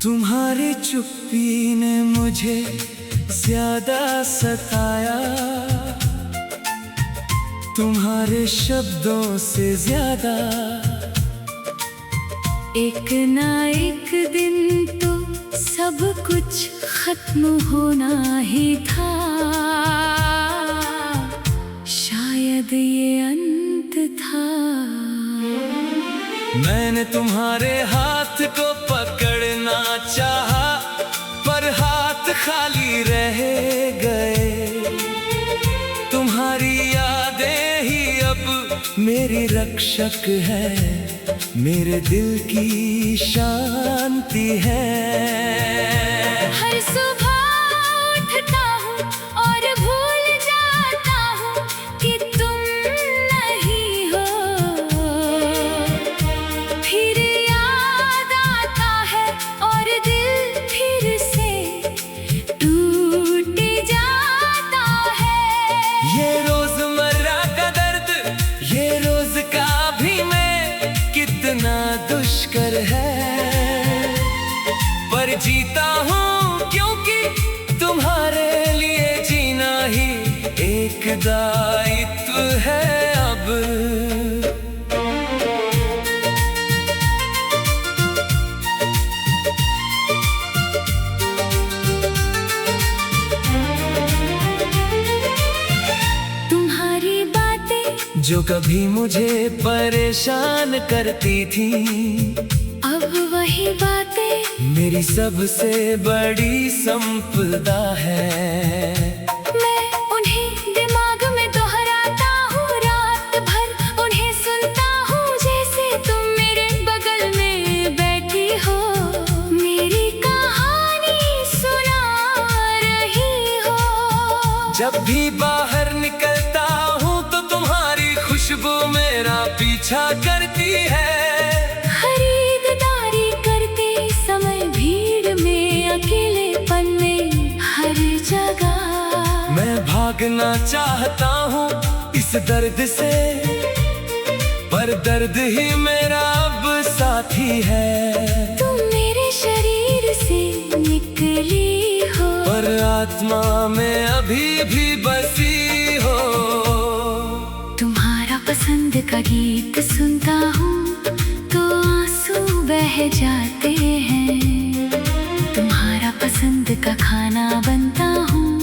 तुम्हारी चुप्पी ने मुझे ज्यादा सताया, तुम्हारे शब्दों से ज्यादा। एक ना एक दिन तो सब कुछ खत्म होना ही था, शायद ये अंत था। मैंने तुम्हारे हाथ को पकड़ना चाहा, पर हाथ खाली रह गए। तुम्हारी यादें ही अब मेरी रक्षक है, मेरे दिल की शांति है। हर सुबह उठता हूँ और भूल जाता हूँ कि तुम नहीं हो, फिर याद आता है और दिल फिर से टूट जाता है। ये रोजमर्रा का दर्द, ये रोज का भी मैं कितना दुष्कर है, पर जीता हूँ क्योंकि तुम्हारे लिए जीना ही एक दायित्व है अब। तुम्हारी बातें जो कभी मुझे परेशान करती थी, अब वही बातें मेरी सबसे बड़ी संपदा है। मैं उन्हें दिमाग में दोहराता हूँ, रात भर उन्हें सुनता हूँ, जैसे तुम मेरे बगल में बैठी हो, मेरी कहानी सुना रही हो। जब भी बाहर निकलता हूँ तो तुम्हारी खुशबू मेरा पीछा करती है। खरीदारी करते समय भीड़ में, अकेलेपन में, हर जगह मैं भागना चाहता हूँ इस दर्द से, पर दर्द ही मेरा अब साथी है। तुम मेरे शरीर से निकली हो, पर आत्मा में अभी भी बसी हो। तुम्हारा पसंद का गीत सुनता हूँ तो आंसू बह जाते हैं। तुम्हारा पसंद का खाना बनता हूँ,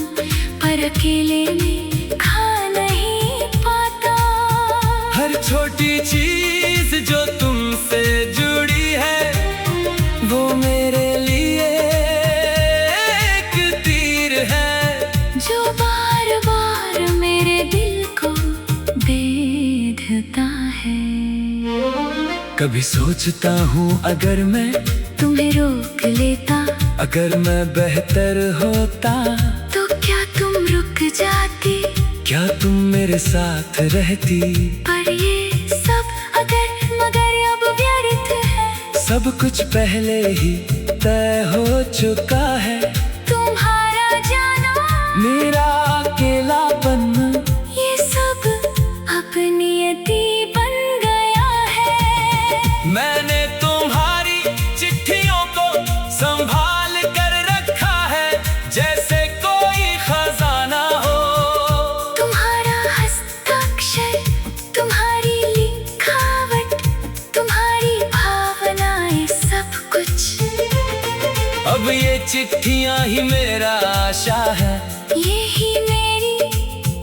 पर अकेले में खा नहीं पाता। हर छोटी चीज जो तुमसे जुड़ी है, वो मेरे लिए एक तीर है, जो बार बार मेरे दिल को बेधता है। कभी सोचता हूँ अगर मैं तुम्हें रोक लेता, अगर मैं बेहतर होता, तो क्या तुम रुक जाती, क्या तुम मेरे साथ रहती। पर ये सब अगर मगर अब व्यर्थ है। सब कुछ पहले ही तय हो चुका है, तुम्हारा जाना, मेरा अकेलापन, ये सब अब नियति बन गया है। मैंने तुम्हारी चिट्ठियों को संभाल कर रखा है, जैसे कोई खजाना हो। तुम्हारा हस्ताक्षर, तुम्हारी लिखावट, तुम्हारी भावनाएं, सब कुछ अब ये चिट्ठियां ही मेरा आशा है, यही मेरी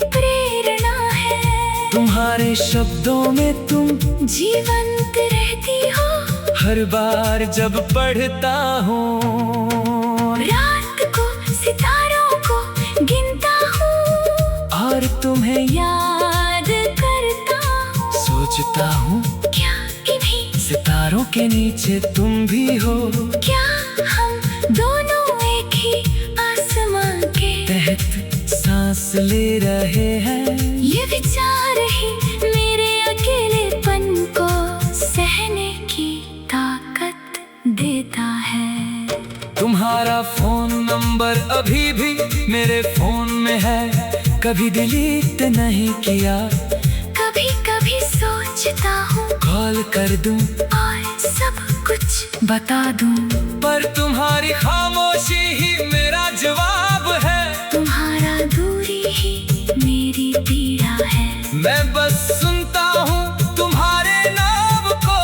प्रेरणा है। तुम्हारे शब्दों में तुम जीवंत रहती हो, हर बार जब पढ़ता हूँ। रात को सितारों को गिनता हूँ, और तुम्हें याद करता हूँ। सोचता हूँ क्या इन्हीं सितारों के नीचे तुम भी हो, क्या हम दोनों एक ही आसमां के तहत सांस ले रहे हैं। ये विचार ही मेरे अकेलेपन को सहने की ताकत देता है। तुम्हारा फोन नंबर अभी भी मेरे फोन में है, कभी डिलीट नहीं किया। कभी कभी सोचता हूँ कॉल कर दूं और सब कुछ बता दूं, पर तुम्हारी खामोशी ही मेरा जवाब है। तुम्हारा दूरी ही मेरी पीड़ा है। मैं बस सुनता हूँ तुम्हारे नाम को,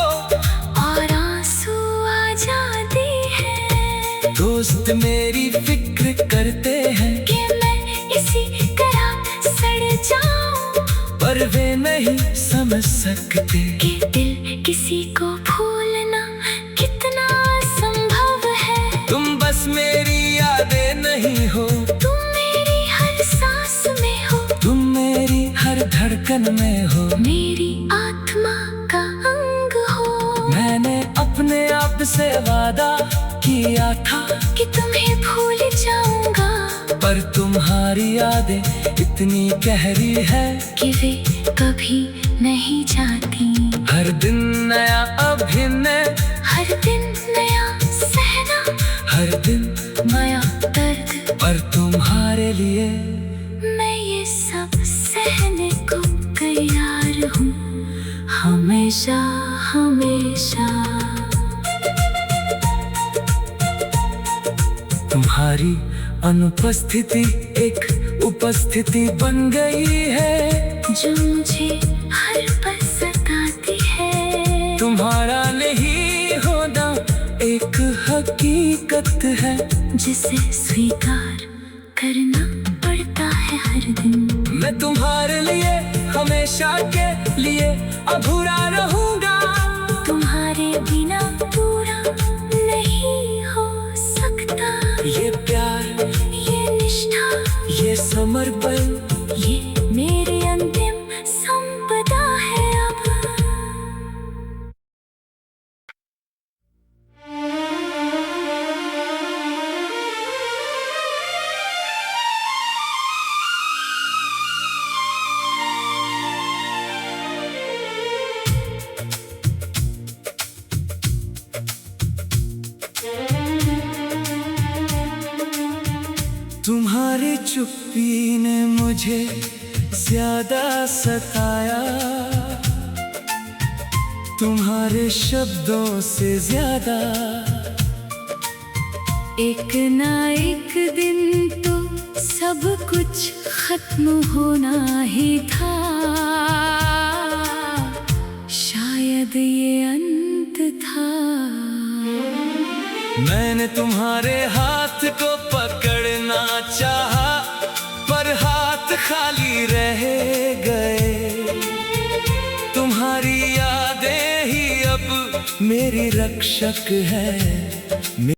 और आंसू आ जाते हैं। दोस्त मेरी फिक्र करते हैं कि मैं इसी तरह सड़ जाऊं, पर वे नहीं समझ सकते कि दिल किसी को भूलना कितना संभव है। तुम बस मेरी यादें नहीं हो, तुम मेरी हर सांस में हो, तुम मेरी हर धड़कन में हो, मेरी आत्मा का अंग हो। मैंने अपने आप से वादा किया था कि तुम्हें भूल जाऊंगा, पर तुम्हारी यादें इतनी गहरी है कि वे कभी नहीं जाती। हर दिन नया अभिनय, हर दिन नया सहना, हर दिन नया दर्द, पर तुम्हारे लिए मैं ये सब सहने को तैयार हूँ, हमेशा हमेशा। तुम्हारी अनुपस्थिति एक उपस्थिति बन गई है, जो मुझे हर पल सताती है। तुम्हारा नहीं होना एक हकीकत है, जिसे स्वीकार करना पड़ता है हर दिन। मैं तुम्हारे लिए हमेशा के लिए अधूरा रहूंगा, तुम्हारे बिना पूरा नहीं हो सकता। ये प्यार, ये निष्ठा, ये समर्पण, ये मेरी अंतिम संपदा है अब। तुम्हारी चुप्पी ने मुझे ज्यादा सताया, तुम्हारे शब्दों से ज्यादा। एक ना एक दिन तो सब कुछ खत्म होना ही था, शायद ये अंत था। मैंने तुम्हारे हाथ को पकड़ना चाहा, पर हाथ खाली रह गए। तुम्हारी यादें ही अब मेरी रक्षक है।